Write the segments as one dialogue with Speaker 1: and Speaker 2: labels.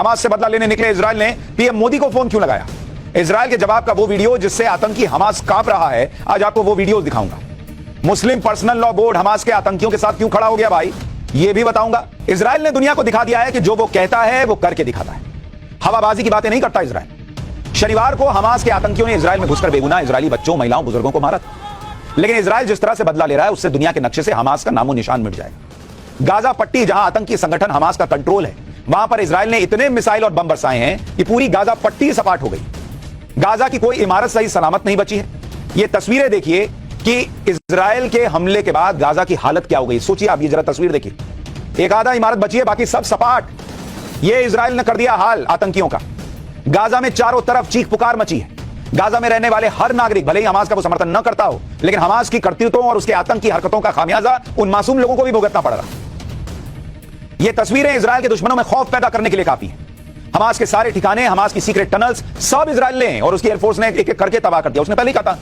Speaker 1: Hamas से बदला लेने निकले इजराइल ने पीएम मोदी को फोन क्यों लगाया? इजराइल के जवाब का वो वीडियो जिससे आतंकी हमास कांप रहा है, आज आपको वो वीडियो दिखाऊंगा। मुस्लिम पर्सनल लॉ बोर्ड हमास के आतंकियों के साथ क्यों खड़ा हो गया भाई, ये भी बताऊंगा। इजराइल ने दुनिया को दिखा दिया है कि जो वो कहता है वो करके दिखाता है। हवाबाजी की बातें नहीं करता इजराइल। शनिवार को हमास के आतंकियों ने इजराइल में घुसकर बेगुनाह इजरायली बच्चों, महिलाओं, बुजुर्गों को मारा था। लेकिन इजराइल जिस तरह से बदला ले रहा है उससे दुनिया के नक्शे से हमास का नामो निशान मिट जाएगा। गाजा पट्टी जहां आतंकी संगठन हमास का कंट्रोल है, वहां पर इजराइल ने इतने मिसाइल और बम बरसाए हैं कि पूरी गाजा पट्टी सपाट हो गई। गाजा की कोई इमारत सही सलामत नहीं बची है। ये तस्वीरें देखिए कि इजराइल के हमले के बाद गाजा की हालत क्या हो गई। सोचिए आप, ये जरा तस्वीर देखिए, एक आधा इमारत बची है, बाकी सब सपाट। ये इजराइल ने कर दिया हाल आतंकियों का। गाजा में चारों तरफ चीख पुकार मची है। गाजा में रहने वाले हर नागरिक, भले ही हमास का वो समर्थन न करता हो, लेकिन हमास की करतूतों और उसके आतंकी हरकतों का खामियाजा उन मासूम लोगों को भी भुगतना पड़ रहा। ये तस्वीरें इजराइल के दुश्मनों में खौफ पैदा करने के लिए काफी है। हमास के सारे ठिकाने, हमास की सीक्रेट टनल्स सब इजराइल ने और उसकी एयरफोर्स ने एक एक करके तबाह कर दिया। उसने पहले ही कहा था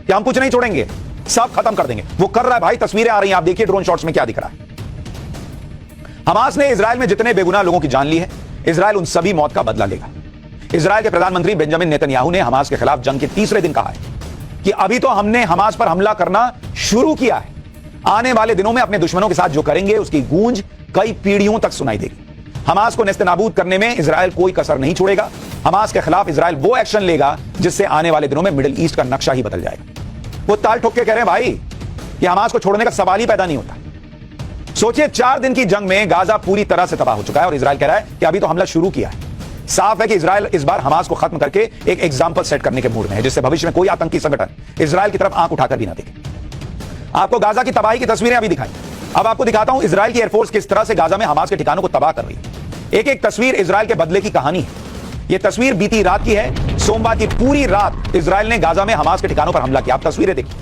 Speaker 1: कि हम कुछ नहीं छोड़ेंगे, सब खत्म कर देंगे। वो कर रहा है भाई, तस्वीरें आ रही हैं, आप देखिए ड्रोन शॉट्स में क्या दिख रहा है। हमास ने इजराइल में जितने बेगुनाह लोगों की जान ली है, इजराइल उन सभी मौत का बदला लेगा। इजराइल के प्रधानमंत्री बेंजामिन नेतन्याहू ने हमास के खिलाफ जंग के तीसरे दिन कहा है कि अभी तो हमने हमास पर हमला करना शुरू किया है, आने वाले दिनों में अपने दुश्मनों के साथ जो करेंगे उसकी गूंज कई पीढ़ियों तक सुनाई देगी। हमास को नेस्तनाबूद करने में इजराइल कोई कसर नहीं छोड़ेगा। हमास के खिलाफ इजराइल वो एक्शन लेगा जिससे आने वाले दिनों में मिडिल ईस्ट का नक्शा ही बदल जाएगा। वो ताल ठोक के कह रहे हैं भाई कि हमास को छोड़ने का सवाल ही पैदा नहीं होता। सोचिए, 4 दिन की जंग में गाजा पूरी तरह से तबाह हो चुका है और इजराइल कह रहा है कि अभी तो हमला शुरू किया है। साफ है कि इजराइल इस बार हमास को खत्म करके एक एग्जाम्पल सेट करने के मूड में है, जिससे भविष्य में कोई आतंकी संगठन इजराइल की तरफ आंख उठाकर भी ना देखे। आपको गाजा की तबाही की तस्वीरें अभी दिखाई, अब आपको दिखाता हूं इजराइल की एयरफोर्स किस तरह से गाजा में हमास के ठिकानों को तबाह कर रही है। एक एक तस्वीर इजराइल के बदले की कहानी है। यह तस्वीर बीती रात की है। सोमवार की पूरी रात इजराइल ने गाजा में हमास के ठिकानों पर हमला किया। आप तस्वीरें देखिए,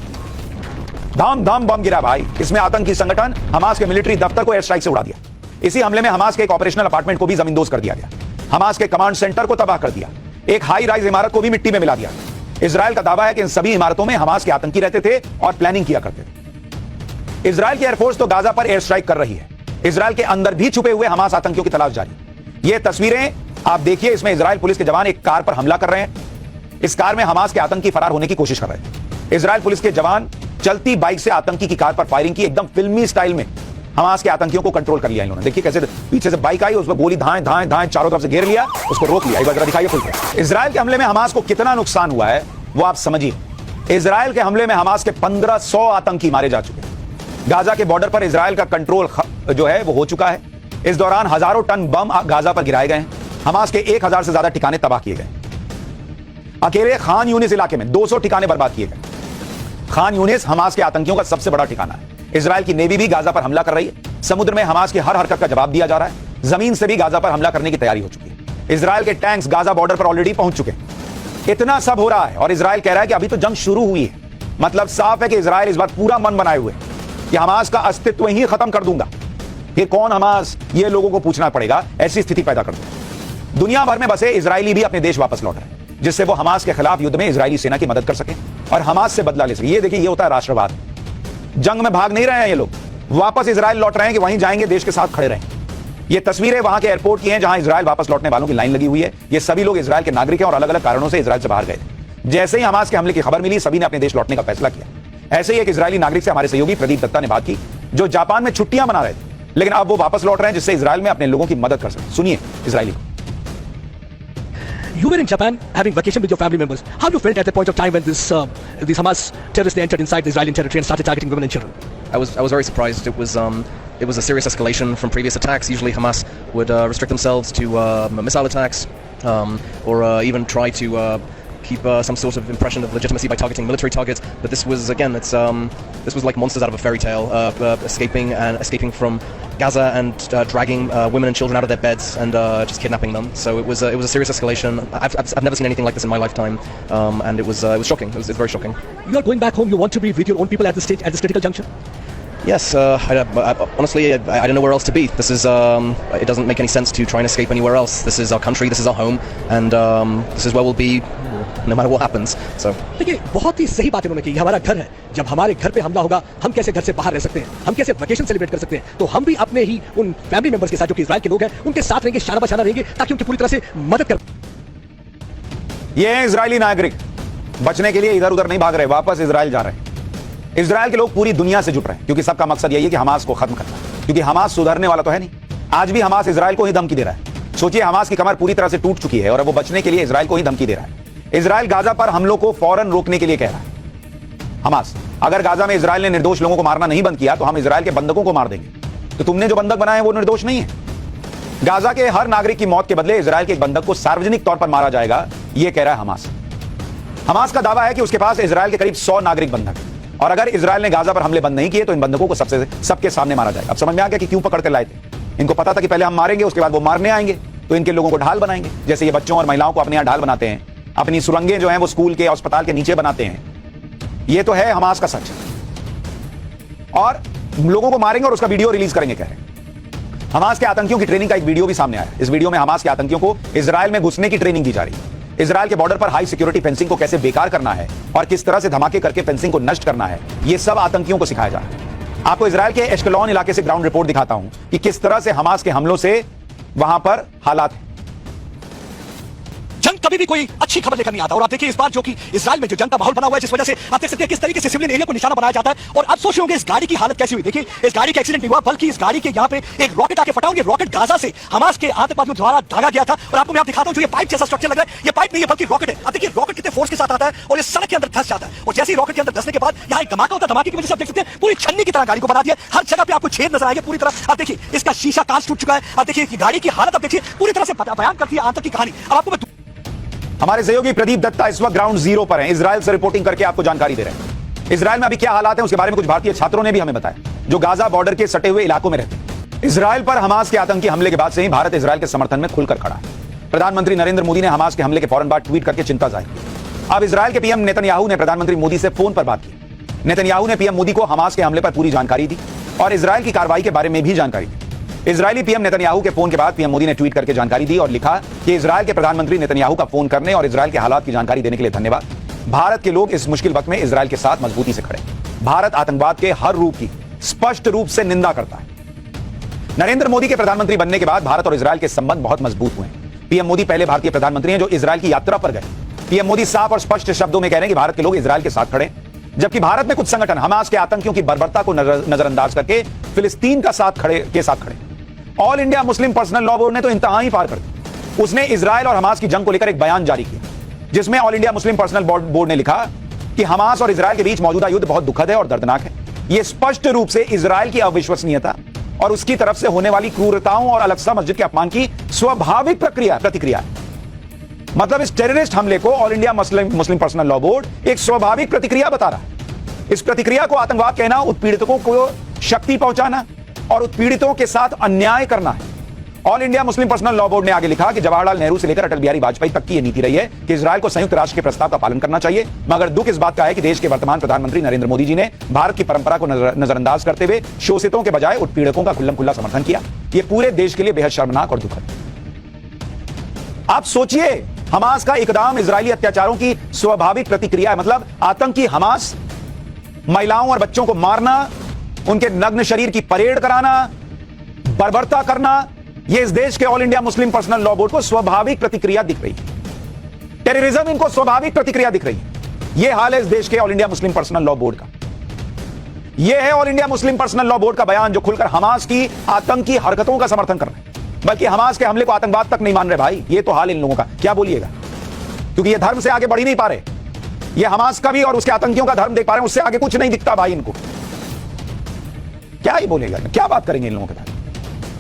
Speaker 1: धाम धाम बम गिरा भाई। इसमें आतंकी संगठन हमास के मिलिट्री दफ्तर को एयर स्ट्राइक से उड़ा दिया। इसी हमले में हमास के एक ऑपरेशनल अपार्टमेंट को भी जमींदोज कर दिया गया। हमास के कमांड सेंटर को तबाह कर दिया। एक हाई राइज इमारत को भी मिट्टी में मिला दिया। इजराइल का दावा है कि इन सभी इमारतों में हमास के आतंकी रहते थे और प्लानिंग किया करते थे। इजराइल की एयरफोर्स तो गाजा पर एयर स्ट्राइक कर रही है। इजराइल के अंदर भी छुपे हुए हमास आतंकियों की तलाश जारी। ये तस्वीरें आप देखिए, इसमें इजराइल पुलिस के जवान एक कार पर हमला कर रहे हैं। इस कार में हमास के आतंकी फरार होने की कोशिश कर रहे थे। इजराइल पुलिस के जवान चलती बाइक से आतंकी की कार पर फायरिंग की। एकदम फिल्मी स्टाइल में हमास के आतंकियों को कंट्रोल कर लिया इन्होंने। देखिए कैसे पीछे से बाइक आई, उस पर गोली धाएं धाएं धाएं चारों तरफ से घेर लिया, उसको रोक लिया। एक बार जरा दिखाइए फुल। इजराइल के हमले में हमास को कितना नुकसान हुआ है वो आप समझिए। इजराइल के हमले में हमास के 1500 आतंकी मारे जा चुके हैं। गाजा के बॉर्डर पर इजराइल का कंट्रोल जो है वो हो चुका है। इस दौरान हजारों टन बम गाजा पर गिराए गए हैं। हमास के 1000 से ज्यादा ठिकाने तबाह किए गए। अकेले खान यूनिस इलाके में 200 ठिकाने बर्बाद किए गए। खान यूनिस हमास के आतंकियों का सबसे बड़ा ठिकाना है। इजराइल की नेवी भी गाजा पर हमला कर रही है। समुद्र में हमास की हर हरकत का जवाब दिया जा रहा है। जमीन से भी गाजा पर हमला करने की तैयारी हो चुकी है। इजराइल के टैंक्स गाजा बॉर्डर पर ऑलरेडी पहुंच चुके हैं। इतना सब हो रहा है और इजराइल कह रहा है कि अभी तो जंग शुरू हुई है। मतलब साफ है कि इजराइल इस बार पूरा मन बनाए हुए कि हमास का अस्तित्व ही खत्म कर दूंगा। ये कौन हमास, ये लोगों को पूछना पड़ेगा। ऐसी स्थिति पैदा कर दूंगा। दुनिया भर में बसे इजरायली भी अपने देश वापस लौट रहे हैं, जिससे वो हमास के खिलाफ युद्ध में इजरायली सेना की मदद कर सके और हमास से बदला ले सके। ये देखिए, ये होता है राष्ट्रवाद। जंग में भाग नहीं रहे हैं ये लोग, वापस इजराइल लौट रहे हैं कि वहीं जाएंगे, देश के साथ खड़े रहें। ये तस्वीरें वहां के एयरपोर्ट की हैं जहां इजराइल वापस लौटने वालों की लाइन लगी हुई है। ये सभी लोग इजराइल के नागरिक हैं और अलग अलग कारणों से इजराइल से बाहर गए थे। जैसे ही हमास के हमले की खबर मिली, सभी ने अपने देश लौटने का फैसला किया। ऐसे ही एक इजरायली नागरिक से हमारे सहयोगी प्रदीप दत्ता ने बात की, जो जापान में छुट्टियां मना रहे थे, लेकिन अब वो वापस लौट रहे हैं जिससे इजराइल में अपने लोगों की मदद कर सके। सुनिए इजरायली को।
Speaker 2: You were in Japan having vacation with your family members. How you felt at the point of time when these Hamas terrorists entered inside the Israeli territory and started targeting women and children?
Speaker 3: I was very surprised. It was a serious escalation from previous attacks. Usually Hamas would restrict themselves to missile attacks or even try to keep some sort of impression of legitimacy by targeting military targets. But this was, again, this was like monsters out of a fairy tale, escaping from Gaza and dragging women and children out of their beds and just kidnapping them. So it was a serious escalation. I've never seen anything like this in my lifetime, and it was shocking. It was very shocking.
Speaker 2: You are going back home. You want to be with your own people at this stage, at this critical juncture.
Speaker 3: Yes, honestly, I don't know where else to be. This is, it doesn't make any sense to try and escape anywhere else. This is our country, this is our home, and this is where we'll be no matter what happens. So,
Speaker 2: देखिए बहुत ही सही बात इन्होंने की। हमारा घर है, जब हमारे घर पे हमला होगा हम कैसे घर से बाहर रह सकते हैं, हम कैसे वेकेशन सेलिब्रेट कर सकते हैं, तो हम भी अपने ही उन फैमिली मेंबर्स के साथ जो कि इजराइल के लोग हैं उनके साथ रहेंगे, शाना बशाना रहेंगे, ताकि उनकी पूरी तरह से मदद कर।
Speaker 1: ये है इजरायली नागरिक, बचने के लिए इधर उधर नहीं भाग रहे, वापस इजराइल जा रहे हैं। इजराइल के लोग पूरी दुनिया से जुट रहे हैं क्योंकि सबका मकसद यही है कि हमास को खत्म करना, क्योंकि हमास सुधरने वाला तो है नहीं। आज भी हमास इजराइल को ही धमकी दे रहा है। सोचिए, हमास की कमर पूरी तरह से टूट चुकी है और अब वो बचने के लिए इजराइल को ही धमकी दे रहा है। इजराइल गाजा पर हमलों को फौरन रोकने के लिए कह रहा है। हमास, अगर गाजा में इजराइल ने निर्दोष लोगों को मारना नहीं बंद किया तो हम इजराइल के बंधकों को मार देंगे। तो तुमने जो बंधक बनाए वो निर्दोष नहीं है। गाजा के हर नागरिक की मौत के बदले इजराइल के एक बंधक को सार्वजनिक तौर पर मारा जाएगा, यह कह रहा है हमास। हमास का दावा है कि उसके पास इजराइल के करीब 100 नागरिक बंधक हैं और अगर इजराइल ने गाजा पर हमले बंद नहीं किए तो इन बंधकों को सबके सामने मारा जाएगा। अब समझ में आ गया कि क्यों पकड़ कर लाए थे। इनको पता था कि पहले हम मारेंगे, उसके बाद वो मारने आएंगे, तो इनके लोगों को ढाल बनाएंगे। जैसे ये बच्चों और महिलाओं को अपने यहां ढाल बनाते हैं, अपनी सुरंगें जो हैं वो स्कूल के अस्पताल के नीचे बनाते हैं। ये तो है हमास का सच। और लोगों को मारेंगे और उसका वीडियो रिलीज करेंगे, कह रहे हैं। हमास के आतंकियों की ट्रेनिंग का एक वीडियो भी सामने आया। इस वीडियो में हमास के आतंकियों को इजराइल में घुसने की ट्रेनिंग दी जा रही है। इजराइल के बॉर्डर पर हाई सिक्योरिटी फेंसिंग को कैसे बेकार करना है और किस तरह से धमाके करके फेंसिंग को नष्ट करना है, यह सब आतंकियों को सिखाया जा रहा है। आपको इजराइल के एश्केलॉन इलाके से ग्राउंड रिपोर्ट दिखाता हूं कि किस तरह से हमास के हमलों से वहां पर हालात हैं।
Speaker 2: जंग कभी भी कोई अच्छी खबर लेकर नहीं आता और आप देखिए इस बार जो कि इजराइल में जो जंग का माहौल बना हुआ है, जिस वजह से आप देख सकते हैं किस तरीके से सिविलियन एरिया को निशाना बनाया जाता है। और आप सोच रहे होंगे इस गाड़ी की हालत कैसी हुई। देखिए इस गाड़ी का एक्सीडेंट नहीं हुआ, बल्कि इस गाड़ी के यहाँ पे एक रॉकेट आके फटा। ये रॉकेट गाजा से हमास के आतंकवादियों द्वारा दागा गया था। और आपको मैं आप दिखाता हूं, जो ये पाइप जैसा स्ट्रक्चर लग रहा है, ये पाइप नहीं है बल्कि रॉकेट है। आप देखिए रॉकेट कितने फोर्स के साथ आता है और ये सड़क के अंदर धंस जाता है। और जैसे ही रॉकेट के अंदर धंसने के बाद यहाँ एक धमाका होता है। धमाके की वजह से आप देख सकते हैं पूरी छन्नी की तरह गाड़ी को बना दिया। हर जगह पे आपको छेद नजर आएंगे पूरी तरह। आप देखिए इसका शीशा कांच टूट चुका है। आप देखिए गाड़ी की हालत, आप देखिए पूरी तरह से बयान करती है आतंक की कहानी। अब आपको
Speaker 1: हमारे सहयोगी प्रदीप दत्ता इस वक्त ग्राउंड जीरो पर हैं, इजराइल से रिपोर्टिंग करके आपको जानकारी दे रहे हैं। इजराइल में अभी क्या हालात हैं उसके बारे में कुछ भारतीय छात्रों ने भी हमें बताया, जो गाजा बॉर्डर के सटे हुए इलाकों में रहते हैं। इजराइल पर हमास के आतंकी हमले के बाद से ही भारत इजराइल के समर्थन में खुलकर खड़ा है। प्रधानमंत्री नरेंद्र मोदी ने हमास के हमले के फौरन बाद ट्वीट करके चिंता जाहिर की। अब इजराइल के पीएम नेतन्याहू ने प्रधानमंत्री मोदी से फोन पर बात की। नेतन्याहू ने पीएम मोदी को हमास के हमले पर पूरी जानकारी दी और इजराइल की कार्रवाई के बारे में भी जानकारी दी। इजरायली पीएम नेतन्याहू के फोन के बाद पीएम मोदी ने ट्वीट करके जानकारी दी और लिखा कि इजराइल के प्रधानमंत्री नेतन्याहू का फोन करने और इजराइल के हालात की जानकारी देने के लिए धन्यवाद। भारत के लोग इस मुश्किल वक्त में इजराइल के साथ मजबूती से खड़े। भारत आतंकवाद के हर रूप की स्पष्ट रूप से निंदा करता है। नरेंद्र मोदी के प्रधानमंत्री बनने के बाद भारत और इजराइल के संबंध बहुत मजबूत हुए हैं। पीएम मोदी पहले भारतीय प्रधानमंत्री हैं जो इजराइल की यात्रा पर गए। पीएम मोदी साफ और स्पष्ट शब्दों में कह रहे हैं कि भारत के लोग इजराइल के साथ खड़े, जबकि भारत में कुछ संगठन हमास के आतंकियों की बर्बरता को नजरअंदाज करके फिलिस्तीन के साथ खड़े। All India Muslim personal law board ने तो इंतहा ही पार कर दी। उसने इजराइल और हमास की जंग को लेकर एक बयान जारी किया, जिसमें all India Muslim personal board ने लिखा कि हमास और इजराइल के बीच मौजूदा युद्ध बहुत दुखद है और दर्दनाक है। यह स्पष्ट रूप से इजराइल की अविश्वसनीयता और उसकी तरफ से होने वाली क्रूरताओं और अल-अक्सा मस्जिद के अपमान की स्वाभाविक प्रतिक्रिया है। मतलब इस टेररिस्ट हमले को all India Muslim personal law board एक स्वाभाविक प्रतिक्रिया बता रहा है। इस प्रतिक्रिया को आतंकवाद कहना, उत्पीड़ितों को शक्ति पहुंचाना और उत्पीड़ितों के साथ अन्याय करना है। All India Muslim personal law board ने आगे लिखा कि जवाहरलाल नेहरू से लेकर अटल बिहारी वाजपेयी तक की यह नीति रही है कि इजराइल को संयुक्त राष्ट्र के प्रस्ताव का पालन करना चाहिए, मगर दुख इस बात का है कि देश के वर्तमान प्रधानमंत्री नरेंद्र मोदी जी ने भारत की परंपरा को नजरअंदाज करते हुए शोषितों के बजाय उत्पीड़कों का खुल्लम-खुल्ला समर्थन किया। यह पूरे देश के लिए बेहद शर्मनाक और दुखद। आप सोचिए, हमास का इकदाम इजरायली अत्याचारों की स्वाभाविक प्रतिक्रिया है। मतलब आतंकी हमास महिलाओं और बच्चों को मारना, उनके नग्न शरीर की परेड कराना, बर्बरता करना, यह इस देश के all India Muslim personal law board को स्वाभाविक प्रतिक्रिया दिख रही है। टेररिज्म इनको स्वाभाविक प्रतिक्रिया दिख रही है। यह हाल है इस देश के all India Muslim personal law board का। यह है all India Muslim personal law board का बयान, जो खुलकर हमास की आतंकी हरकतों का समर्थन कर रहे हैं, बल्कि हमास के हमले को आतंकवाद तक नहीं मान रहे। भाई ये तो हाल इन लोगों का, क्या बोलिएगा, क्योंकि ये धर्म से आगे बढ़ ही नहीं पा रहे। ये हमास का भी और उसके आतंकियों का धर्म देख पा रहे हैं, उससे आगे कुछ नहीं दिखता भाई इनको। क्या ही बोलेगा, क्या बात करेंगे इन लोगों के साथ।